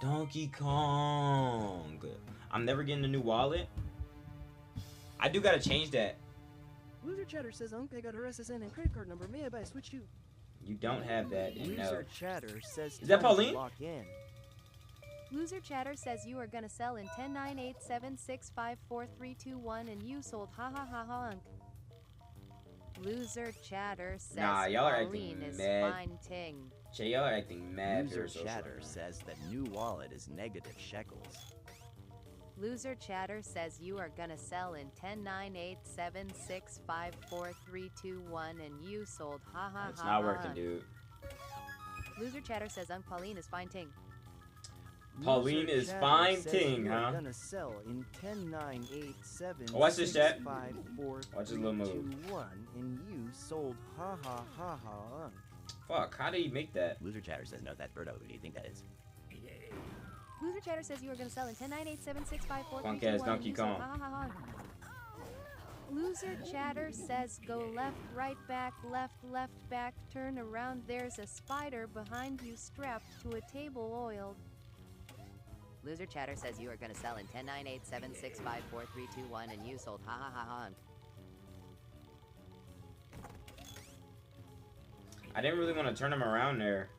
Donkey Kong. I'm never getting a new wallet. I do gotta change that. Loser Chatter says, I got her SSN and credit card number. May I buy a Switch 2? You don't have that. No. Loser Chatter says, Is that Pauline? lock in. Loser Chatter says you are gonna sell in 109876544321 and you sold ha ha ha ha unk. Loser Chatter says Nah, y'all are Pauline acting is mad. fine ting. Jay, y'all are acting mad. Loser parasocial Chatter right now. says that new wallet is negative shekels. Loser Chatter says you are gonna sell in 109876544321 and you sold ha ha It's ha not ha working, unk. dude. Loser Chatter says Unc Pauline is fine ting. Pauline Loser is Chatter fine says ting, you are huh? gonna sell in 109876544321 Watch this, chat. Watch his little move. and you sold ha ha ha ha. Fuck, how did he make that? Loser Chatter says, no, that's Birdo. Who do you think that is? Loser Chatter says you are gonna sell in 109876544321 Punk ass and Donkey you sold Kong. ha ha ha ha. Loser Chatter says go left, right, back, turn around. There's a spider behind you strapped to a table oiled. Loser Chatter says you are gonna sell in 109876544321 and you sold ha ha ha ha. I didn't really want to turn him around there.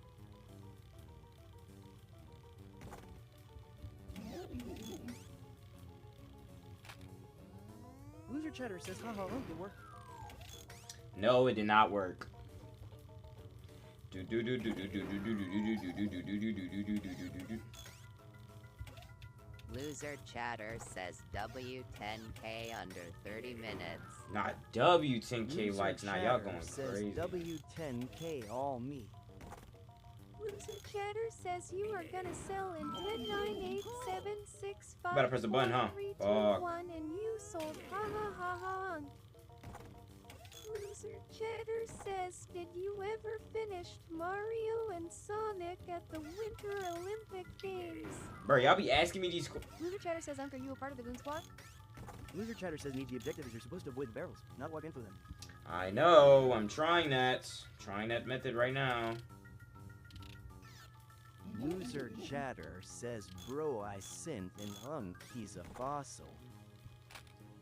Loser Chatter says, haha, did work. No, it did not work. Loser Chatter says W10K under 30 minutes. Not W10K Loser likes. Now y'all Chatter going says crazy. W10K all me. Loser Chatter says you are gonna sell in 109876544321 Better press the button, huh? Fuck. and you sold ha ha ha ha. Loser Chatter says, did you ever finish Mario and Sonic at the Winter Olympic Games? Bro, y'all be asking me these. Loser Chatter says, Unc, are you a part of the Goon Squad? Loser Chatter says, the objective is you're supposed to avoid the barrels, not walk in for them. I know. I'm trying that. Trying that method right now. Loser Chatter says, bro, I synth, and Unk, he's a fossil.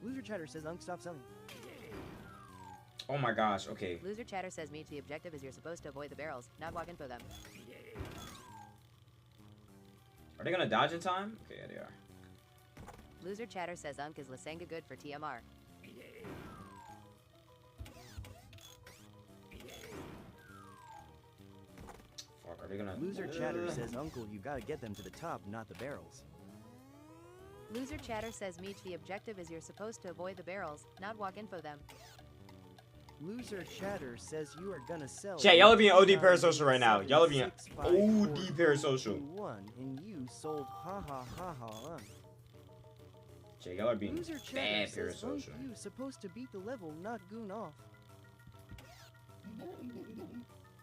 Loser Chatter says, Unk, stop selling. Oh my gosh. Okay. Loser Chatter says, Meech, the objective is you're supposed to avoid the barrels, not walk in for them. Are they gonna dodge in time? Okay, yeah, they are. Loser Chatter says, Unc, is Lasenga good for TMR? Fuck, are they gonna? Loser Chatter says, Uncle, you gotta get them to the top, not the barrels. Loser Chatter says, Meech, the objective is you're supposed to avoid the barrels, not walk in for them. Loser Chatter says you are gonna sell. Chat, y'all are being OD parasocial right now. Y'all are being OD parasocial. And you sold ha ha ha ha. Chat, y'all are being Loser Chatter bad says, Unk, parasocial. you supposed to beat the level, not goon off.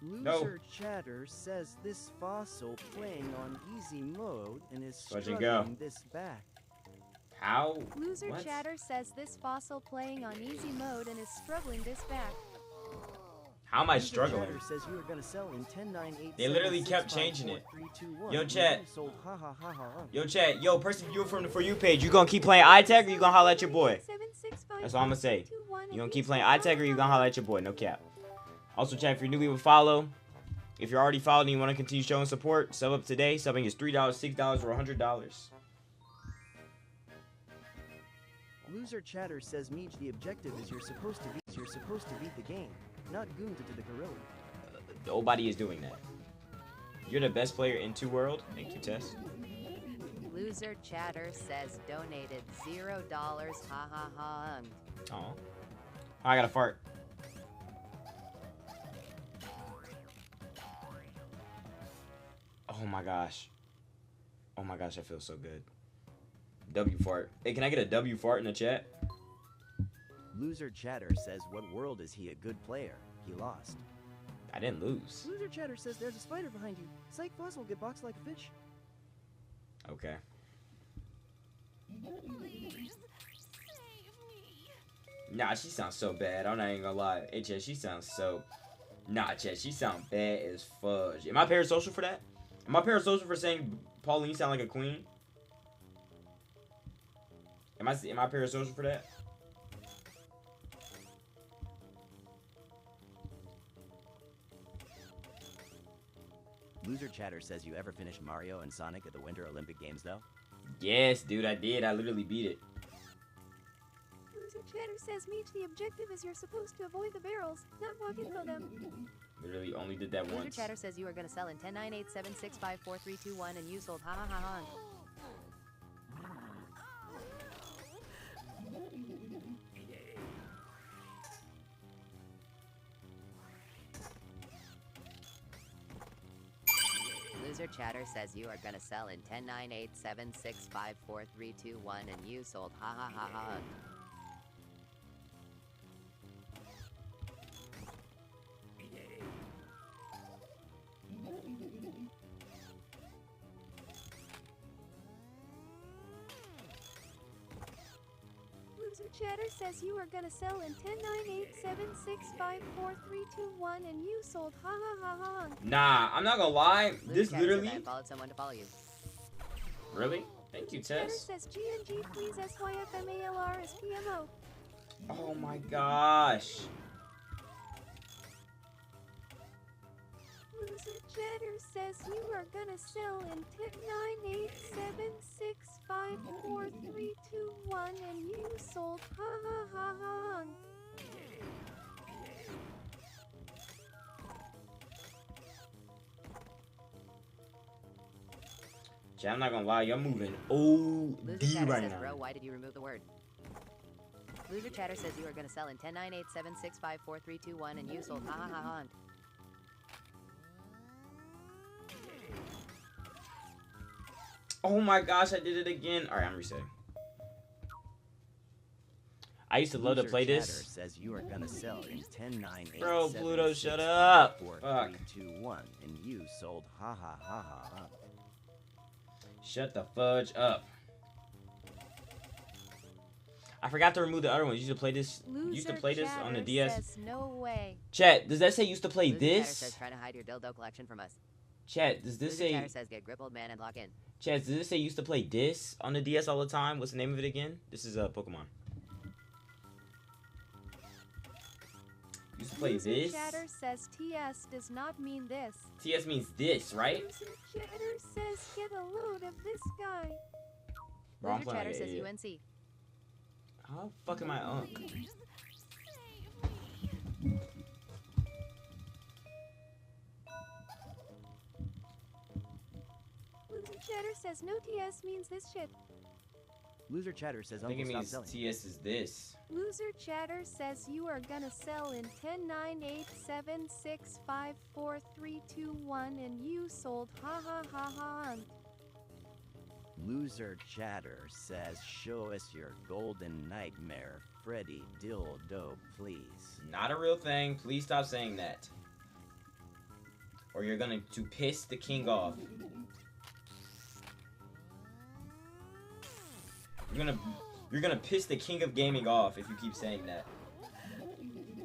Loser Chatter says this fossil playing on easy mode and is Watch it struggling go. this back. How? Loser What? Chatter says this fossil playing on easy mode and is struggling this back. How am I Loser struggling? Chatter says you are gonna sell in 1098. They literally kept changing it. Yo, chat. Yo, chat. Yo, person viewer from the For You page. You gonna keep playing iTag or you gonna holler at your boy? That's all I'm gonna say. You gonna keep playing iTag or you gonna holler at your boy? No cap. Also, chat, if you're new, leave a follow. If you're already followed and you want to continue showing support, sub up today. Subbing is $3, $6, or $100. Loser Chatter says, Meech, the objective is you're supposed to beat the game, not goon to the gorilla. Nobody is doing that. You're the best player in 2 World. Thank you, Tess. Loser Chatter says donated $0. Ha ha ha. Aw. I got a fart. Oh my gosh. Oh my gosh, I feel so good. W fart. Hey, can I get a W fart in the chat? Loser Chatter says, what world is he a good player? He lost. I didn't lose. Loser Chatter says there's a spider behind you. Psych fossil get boxed like a fish. Okay. Nah, she sounds so bad. I'm not even gonna lie. Hey, Chet, she sounds so... Nah, Chet, she sounds bad as fudge. Am I parasocial for that? Am I parasocial for saying Pauline sound like a queen? Am I parasocial for that? Loser Chatter says you ever finished Mario and Sonic at the Winter Olympic Games, though? Yes, dude, I did. I literally beat it. Loser Chatter says meet the objective is you're supposed to avoid the barrels, not walk into them. Literally only did that Loser once. Chatter says you are gonna sell in 10, 9, 8, 7, 6, 5, 4, 3, 2, 1, and you sold ha ha ha ha. Loser Chatter says you are gonna sell in 10, 9, 8, 7, 6, 5, 4, 3, 2, 1, and you sold ha ha ha ha. Loser Chatter says you are gonna sell in 10, 9, 8, 7, 6, 5, 4, 3, 2, 1, and you sold ha ha ha ha. Nah, I'm not gonna lie. Loser This Chatter literally. says I followed someone to follow you. Really? Thank you, Chatter Tess. says GNG please SYFMALR is PMO. Oh my gosh. Loser Chatter says you are gonna sell in 10, 9, 8, 7, 6, 5, 4, 3, 2, 1, and you sold ha ha ha ha. Chat, I'm not gonna lie, y'all moving OD Loser Chatter right says, now. bro, why did you remove the word? Loser Chatter says you are gonna sell in 10, 9, 8, 7, 6, 5, 4, 3, 2, 1, and you sold ha ha ha ha. Oh my gosh, I did it again. Alright, I'm resetting. I used to love to Loser play Chatter this. says you are gonna sell in 10, 9, 8, Bro, 7, Pluto, 6, shut 5, up. 4, Fuck. 3, 2, 1, and you sold ha ha ha ha ha. Shut the fudge up. I forgot to remove the other one. You used to play this. You used to Loser play this on the Chatter DS. says no way. Chat, does that say used to play Loser Chatter this? says trying to hide your dildo collection from us. Chat, does this Loser say? Chatter says get grip old man and lock in. Chat, does this say used to play this on the DS all the time? What's the name of it again? This is Pokemon. Used to play Loser this. Chatter says TS does not mean this. TS means this, right? Loser Chatter says get a load of this guy. Bro, I'm Loser playing Chatter like an says idiot. UNC. How fuck am I unk? Loser Chatter says no TS means this shit. Loser Chatter says I think Uncle it stop means selling. TS is this. Loser Chatter says you are gonna sell in 10, 9, 8, 7, 6, 5, 4, 3, 2, 1, and you sold ha ha ha ha. Loser Chatter says show us your golden nightmare, Freddy Dildo, please. Not a real thing. Please stop saying that. Or you're gonna to piss the king off. You're gonna piss the king of gaming off if you keep saying that.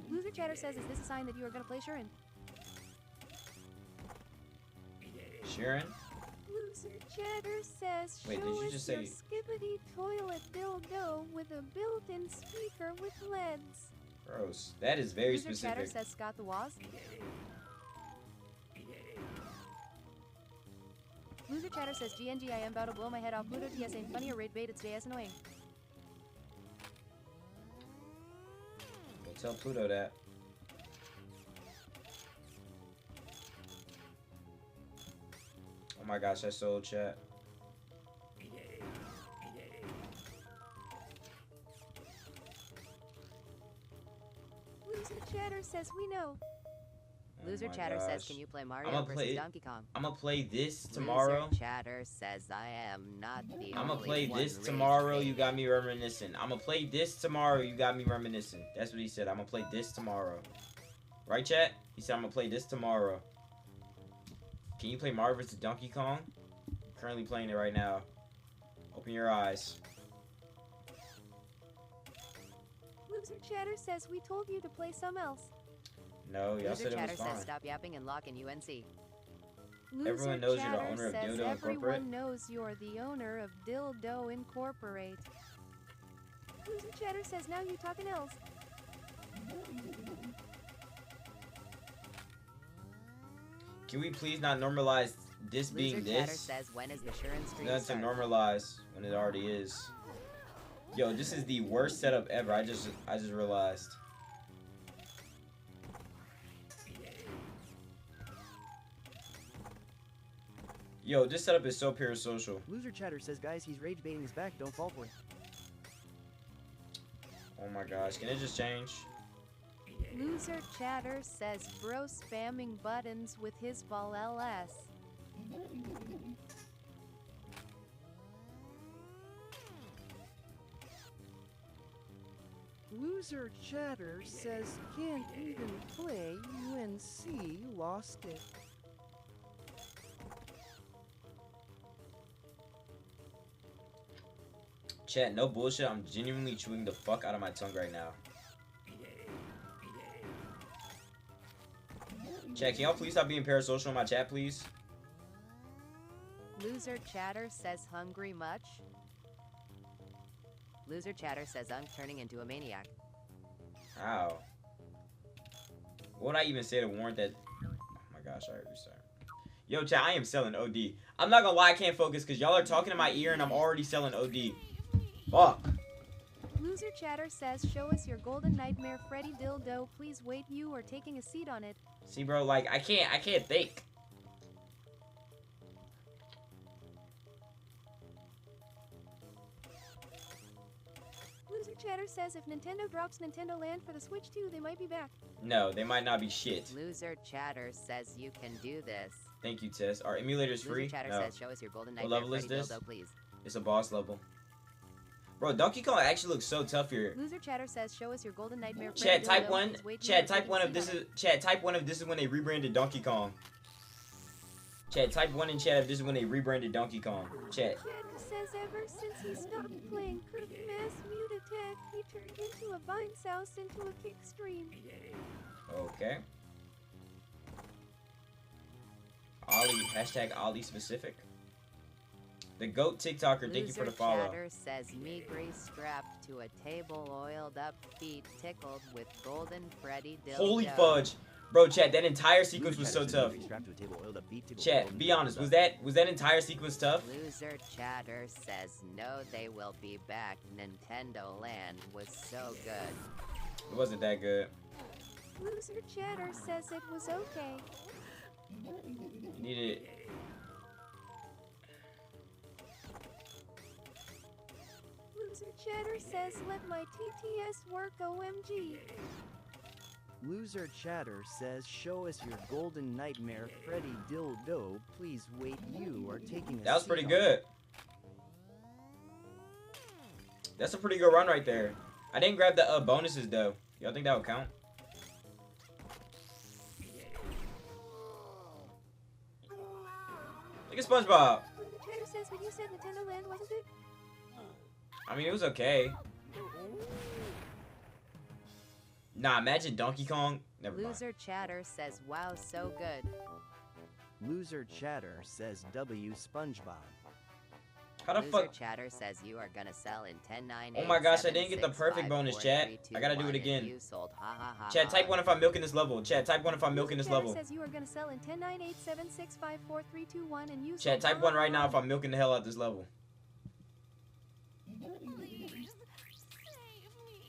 Loser Chatter says is this a sign that you are gonna play Sharon? Sharon? Loser Chatter says Wait, show did you us just your say- skibbity toilet dildo with a built-in speaker with LEDs. Gross. That is very Loser Chatter specific. says Scott the Waz. Loser Chatter says GNG I am about to blow my head off. Pluto TS ain't funny or raid bait, it's JS annoying. Go tell Pluto that. Oh my gosh, I sold chat. Loser Chatter says we know. Oh Loser my Chatter says gosh. can you play Mario I'ma versus play- Donkey Kong? I'm gonna play this tomorrow. Loser Chatter says I am not the I'm gonna only play one this rage tomorrow. bait. You got me reminiscing. I'm gonna play this tomorrow. You got me reminiscing. That's what he said. I'm gonna play this tomorrow. Right, chat? He said I'm gonna play this tomorrow. Can you play Mario vs. Donkey Kong? Currently playing it right now. Open your eyes. Loser Chatter says we told you to play some else. No, y'all Loser said it Chatter was says fine. stop yapping and lock in UNC. Loser Everyone knows you're the Chatter owner of says Dildo Incorporate. everyone knows you're the owner of Dildo Incorporate. Loser Chatter says now you talking else. Can we please not normalize this being Loser Chatter this? says when is the Shuren stream That's to start? normalize when it already is. Yo, this is the worst setup ever. I just realized. Yo, this setup is so parasocial. Loser Chatter says, guys, he's rage baiting his back. Don't fall for it. Oh my gosh, can it just change? Loser Chatter says bro spamming buttons with his ball LS. Loser Chatter says, can't even play. UNC lost it. Chat, no bullshit. I'm genuinely chewing the fuck out of my tongue right now. Chat, can y'all please stop being parasocial in my chat, please? Loser Chatter says hungry much? Loser Chatter says Unk turning into a maniac. Ow. What would I even say to warrant that? Oh my gosh, alright, restart. Yo, chat, I am selling OD. I'm not gonna lie, I can't focus because y'all are talking in my ear and I'm already selling OD. Fuck. Loser Chatter says show us your golden nightmare Freddy Dildo. Please wait, you are taking a seat on it. See, bro, like, I can't think. Loser Chatter says if Nintendo drops Nintendo Land for the Switch 2, they might be back. No, they might not be shit. Loser Chatter says you can do this. Thank you, Tess. Are emulators free? Loser Chatter No. says show us your golden What nightmare level is Freddy this? Dildo, please. It's a boss level. Bro, Donkey Kong actually looks so tough here. Loser Chatter says show us your golden nightmare Chat, Freddy type Dildo. one. Please wait, you Chat, are type taking one a if this seat on is. Chat, type one if this is when they rebranded Donkey Kong. Chat, type one in chat if this is when they rebranded Donkey Kong. Chat. Chatter says ever since he stopped playing Quick Mass Mute Attack, he turned into a Vine Souse into a kick stream. Okay. Ollie, hashtag Ollie specific. The GOAT TikToker, thank you for the follow. Chatter says Migri strapped to a table, oiled up feet, tickled with golden Freddy Dildo. Holy fudge. Bro, chat, that entire sequence was so Loser tough. Chatter says, strapped to a table, oiled up, beat, tickled, Chat, golden be honest, dildo. was that entire sequence tough? Loser Chatter says no, they will be back. Nintendo Land was so good. It wasn't that good. Loser Chatter says it was okay. Needed. Loser Chatter says let my TTS work OMG. Loser Chatter says, show us your golden nightmare Freddy Dildo. Please wait, you are taking a That was seat pretty on good. That's a pretty good run right there. I didn't grab the bonuses though. Y'all think that would count? Look at SpongeBob. Loser Chatter says when you said Nintendo Land wasn't good. I mean, it was okay. Nah, imagine Donkey Kong. Never mind. Loser Chatter says wow, so good. Loser Chatter says W SpongeBob. How the Loser fuck? Chatter says you are gonna sell in 10, 9, Oh 8, my gosh, I 7, didn't get the 6, perfect 5, bonus, 4, chat. 3, 2, I gotta do 1, it again. and you sold. Ha ha ha. Chat, ha. type 1 if I'm milking this level. Chat, type 1 if I'm milking this Loser Chatter level. says you are gonna sell in 10, 9, 8, 7, 6, 5, 4, 3, 2, 1, and you Chat, sold type 1 right now if I'm milking the hell out this level.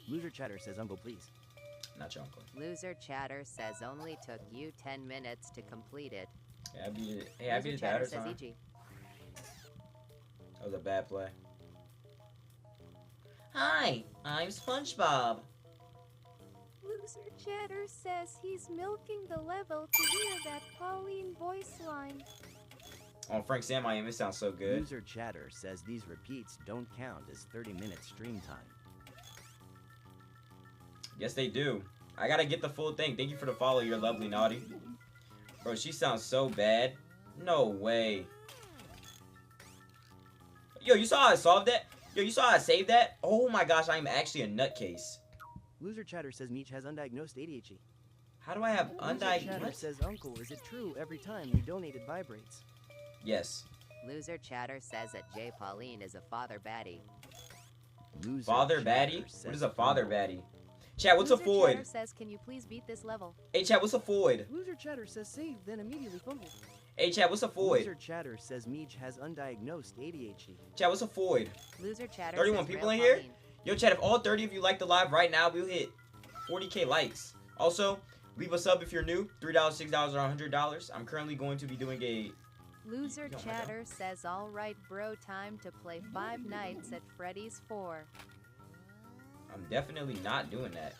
Loser Chatter says, Uncle, please. Not your uncle. Loser Chatter says only took you 10 minutes to complete it. Yeah, I beat it. Hey, I beat Loser it Chatter that says time. EG. That was a bad play. Hi, I'm SpongeBob. Loser Chatter says he's milking the level to hear that Pauline voice line. On Frank Sam I am. It sounds so good. Loser Chatter says these repeats don't count as 30-minute stream time. Yes, they do. I gotta get the full thing. Thank you for the follow. You're lovely, Naughty. Bro, she sounds so bad. No way. Yo, you saw how I solved that? Yo, you saw how I saved that? Oh my gosh, I am actually a nutcase. Loser Chatter says Meech has undiagnosed ADHD. How do I have Loser undyed? Chatter What? says, Uncle, is it true every time you donated vibrates? Yes. Loser Chatter says that Jay Pauline is a father baddie. Loser Father Chatter baddie? What says, is a father Fumble. baddie? Chat, what's a Loser void? Chatter says, can you please beat this level? Hey, chat, what's a void? Loser Chatter says save, then immediately fumble. Hey, chat, what's a void? Loser Chatter says Meech has undiagnosed ADHD. Chat, what's a void? Loser Chatter 31 says people Real in here? Pauline. Yo, chat, if all 30 of you like the live right now, we'll hit 40K likes. Also, leave a sub if you're new. $3, $6, or $100. I'm currently going to be doing a... Loser Yo, my Chatter says, alright bro, time to play 5 Nights at Freddy's 4. I'm definitely not doing that.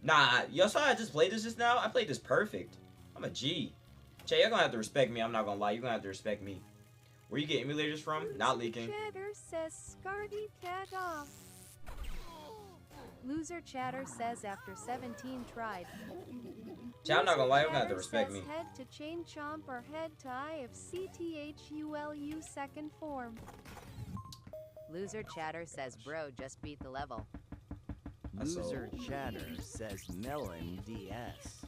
Nah, y'all saw I just played this just now? I played this perfect. I'm a G. Chat, y'all gonna have to respect me. I'm not gonna lie. You're gonna have to respect me. Where you get emulators from? Not leaking. Chatter says, Scardy cat off. Loser Chatter says, after 17 tried. Chat, I'm not gonna lie. You're Loser gonna have to Chatter respect says, me. Head to chain chomp or head to IFCTHULU second form. Loser Chatter says bro just beat the level. That's Loser Chatter says Melon DS.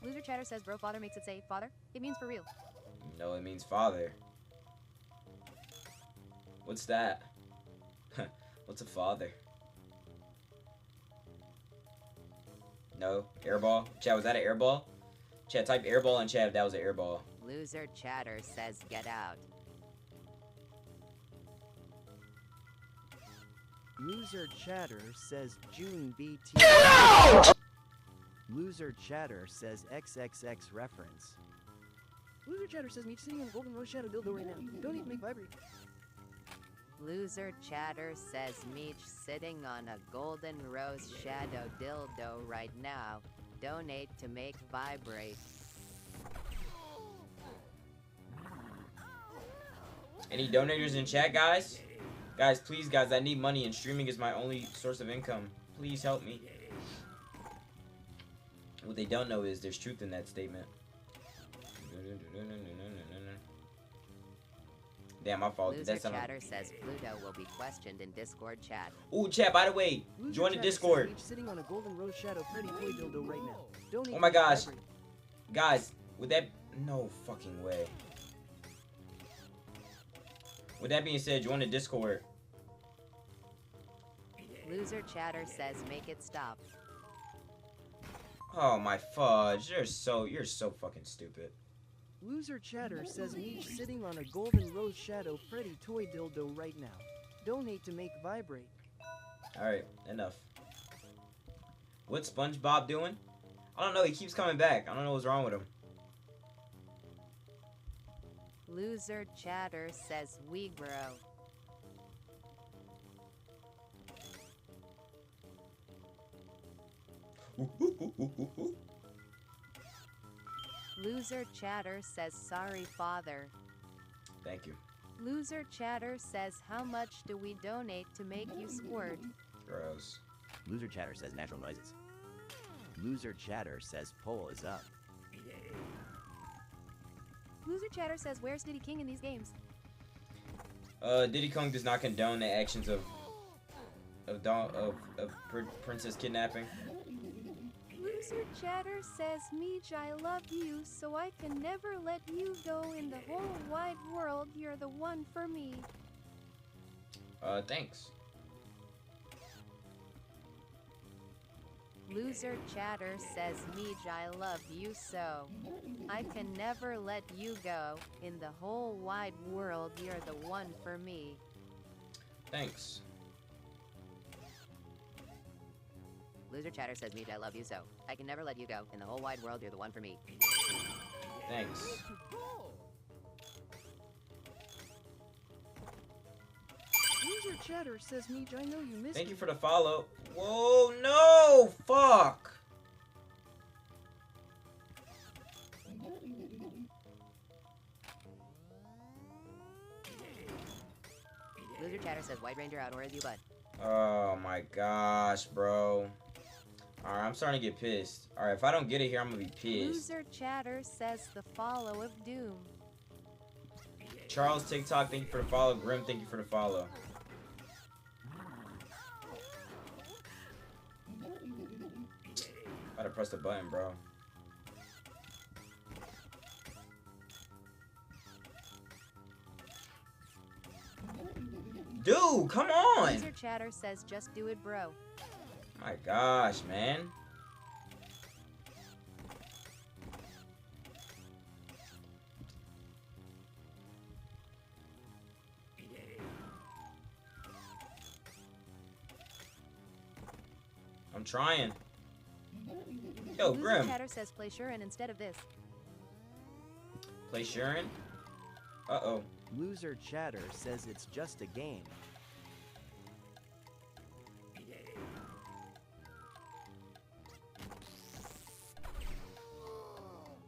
Loser Chatter says, bro, father makes it say, father? It means for real. No, it means father. What's that? What's a father? No, airball. Chat, was that an airball? Chat, type airball in chat if that was an airball. Loser Chatter says get out. Loser Chatter says June BT. Loser Chatter says XXX reference. Loser Chatter says Meech sitting on a golden rose shadow dildo right now. Don't need to make vibrate. Loser Chatter says Meech sitting on a golden rose shadow dildo right now. Donate to make vibrate. Any donators in chat, guys? Guys, please, guys, I need money and streaming is my only source of income. Please help me. What they don't know is there's truth in that statement. Damn, my fault. Loser That's not. Chatter says Pluto will be questioned in Discord chat. Ooh, chat, by the way, Loser join the Chatter says Discord. Meech sitting on a golden rose shadow pretty toy dildo right now. Donate Oh my to make gosh. vibrate. Guys, would that... No fucking way. With that being said, join the Discord. Loser Chatter says make it stop. Oh my fudge, you're so fucking stupid. Loser Chatter says Meech sitting on a golden rose shadow pretty toy dildo right now. Donate to make vibrate. Alright, enough. What's SpongeBob doing? I don't know, he keeps coming back. I don't know what's wrong with him. Loser Chatter says we grow. Loser Chatter says sorry father. Thank you. Loser Chatter says, how much do we donate to make you squirt? Gross. Loser Chatter says natural noises. Loser Chatter says poll is up. Loser Chatter says, where's Diddy King in these games? Diddy Kong does not condone the actions of princess kidnapping. Loser Chatter says, Meech, I love you, so I can never let you go in the whole wide world. You're the one for me. Thanks. Loser Chatter says Meej, I love you so. I can never let you go. In the whole wide world, you're the one for me. Thanks. Loser Chatter says Meej, I love you so. I can never let you go. In the whole wide world, you're the one for me. Thanks. Loser Chatter says Meej, I know you missed Thank me. you for the follow. Whoa, no! Fuck! Loser Chatter says White Ranger out, where is you bud? Oh my gosh, bro. Alright, I'm starting to get pissed. Alright, if I don't get it here, I'm gonna be pissed. Loser Chatter says, the follow of doom. Charles TikTok, thank you for the follow. Grim, thank you for the follow. Gotta press the button, bro. Dude, come on! Loser Chatter says just do it, bro. My gosh, man. I'm trying. Yo, Loser Grim. Chatter says play Shurin instead of this. Play Shurin? Uh-oh. Loser Chatter says it's just a game.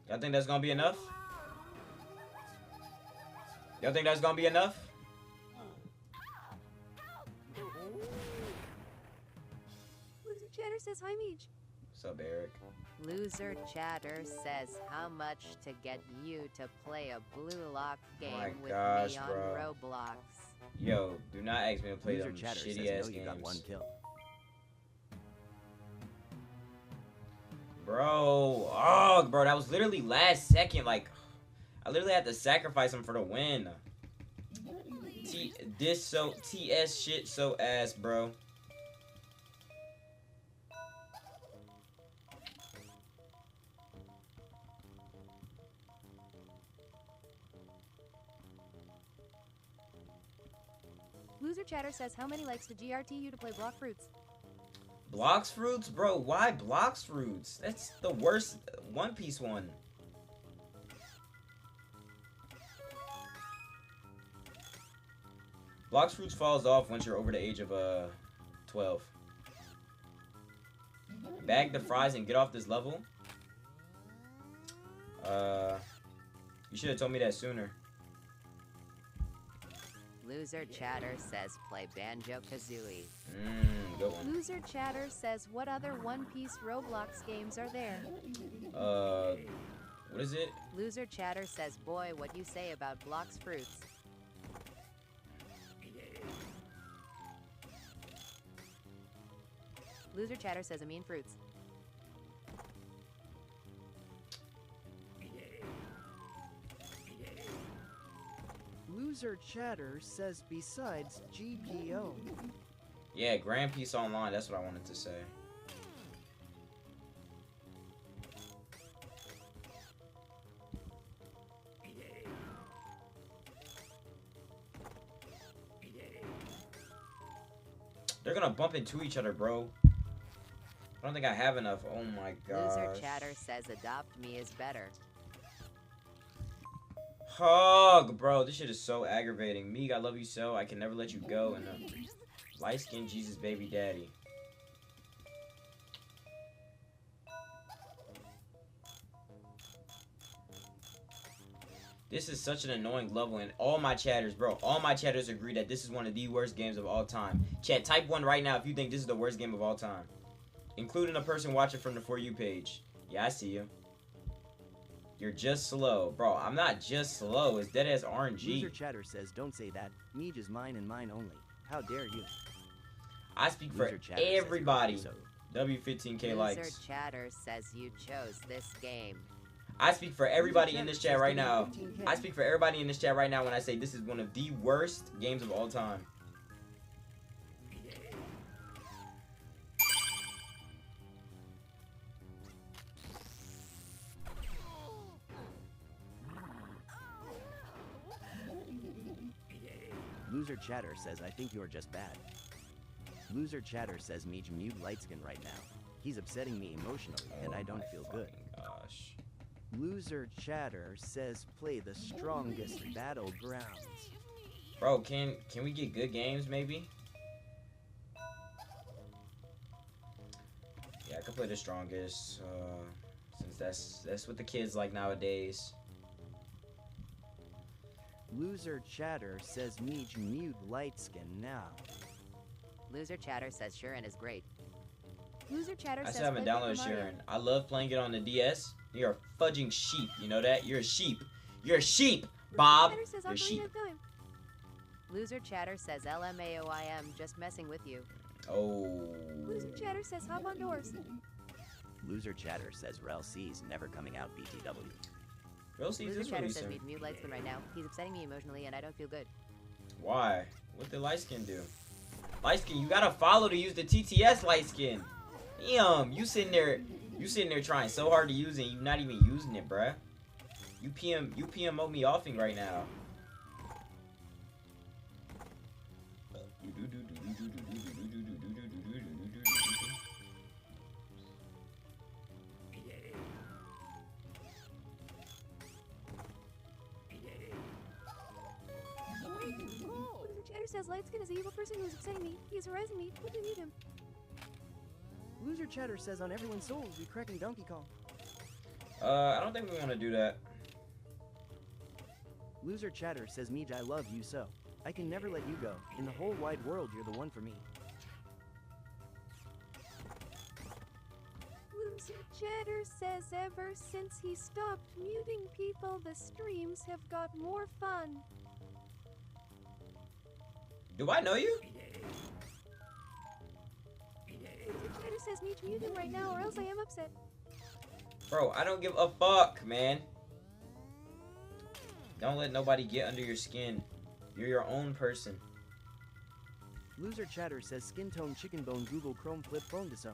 Y'all think that's gonna be enough? Y'all think that's gonna be enough? Loser Chatter says hi, Meech. What's up, Eric? Loser Chatter says how much to get you to play a blue lock game my with gosh, me on bro. Roblox. Yo, do not ask me to play Loser them Chatter shitty says ass no, you got one games. kill. Bro, oh, bro, that was literally last second. Like, I literally had to sacrifice him for the win. TS shit so ass, bro. Loser Chatter says how many likes to GRT you to play Block Fruits? Blocks Fruits? Bro, why Blocks Fruits? That's the worst One Piece one. Blocks Fruits falls off once you're over the age of 12. Bag the fries and get off this level? You should have told me that sooner. Loser Chatter says play Banjo-Kazooie. Good one. Loser Chatter says what other One Piece Roblox games are there? What is it? Loser Chatter says boy what you say about Blocks Fruits. Loser Chatter says Amin Fruits. Loser Chatter says besides GPO. Yeah, Grand Peace Online, that's what I wanted to say. They're gonna bump into each other, bro. I don't think I have enough. Oh my gosh. Loser Chatter says adopt me is better. Hug, bro. This shit is so aggravating. Meek, I love you so. I can never let you go. And light-skinned Jesus baby daddy. This is such an annoying level, and all my chatters, bro, all my chatters agree that this is one of the worst games of all time. Chat, type 1 right now if you think this is the worst game of all time. Including a person watching from the For You page. Yeah, I see you. You're just slow. Bro, I'm not just slow. It's dead as RNG. Loser Chatter says don't say that. Meej is mine and mine only. How dare you? I speak for Loser Chatter says everybody. so. W15K Loser likes. Chatter says you chose this game. I speak for everybody in this chat right now. I speak for everybody in this chat right now when I say this is one of the worst games of all time. Loser Chatter says I think you're just bad. Loser Chatter says Meej mute lightskin right now. He's upsetting me emotionally and I don't feel good. Gosh. Loser Chatter says play the strongest battlegrounds. Bro, can we get good games maybe? Yeah, I could play the strongest. Since that's what the kids like nowadays. Loser Chatter says Meej mute lightskin now. Loser Chatter says Shurin is great. Loser Chatter I says still haven't play downloaded Paper Mario. Shurin. I love playing it on the DS. You're a fudging sheep. You know that? You're a sheep. You're a sheep, Bob. Loser Chatter says You're a sheep. Ocarina of Time. Loser Chatter says LMAOIM just messing with you. Oh. Loser Chatter says hop on doors. Loser Chatter says Rel C's never coming out BTW. Real C's Loser is Chatter says releasing. meet mute light skin right now. He's upsetting me emotionally and I don't feel good. Why? What did light skin do? Light skin, you gotta follow to use the TTS light skin. Damn, you sitting there trying so hard to use it, and you not even using it, bruh. You PMO me offing right now. Chatter says light skin is the evil person who's upsetting me. He's harassing me. What do you need him? Loser Chatter says on everyone's soul we cracking Donkey Kong. I don't think we want to do that. Loser Chatter says Meej, I love you so. I can never let you go. In the whole wide world, you're the one for me. Loser Chatter says ever since he stopped muting people, the streams have got more fun. Do I know you? Loser Chatter says Meech mute him right now or else I am upset. Bro, I don't give a fuck, man. Don't let nobody get under your skin. You're your own person. Loser Chatter says skin tone chicken bone Google Chrome flip phone disown.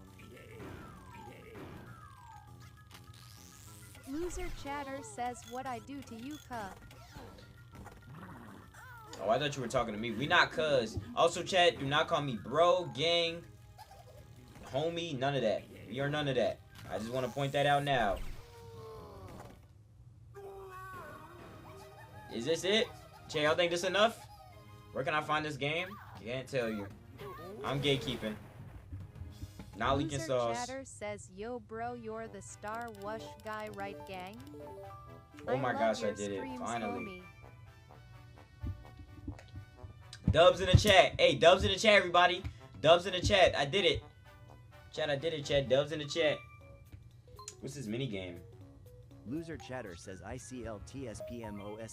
Loser Chatter says what I do to you, cuh. Oh, I thought you were talking to me. We not cuz. Also, chat, do not call me bro, gang, homie, none of that. We are none of that. I just want to point that out now. Is this it? Che, y'all think this enough? Where can I find this game? Can't tell you. I'm gatekeeping. Not leaking Loser sauce. Chatter says, yo bro, you're the Star Wush guy, right gang? Oh my love gosh, I your did it. streams, Finally. homie. Dubs in the chat. Hey, dubs in the chat, everybody. Dubs in the chat. I did it. Chat, I did it, chat. Dubs in the chat. What's this mini game? Loser Chatter says ICLTSPMOSM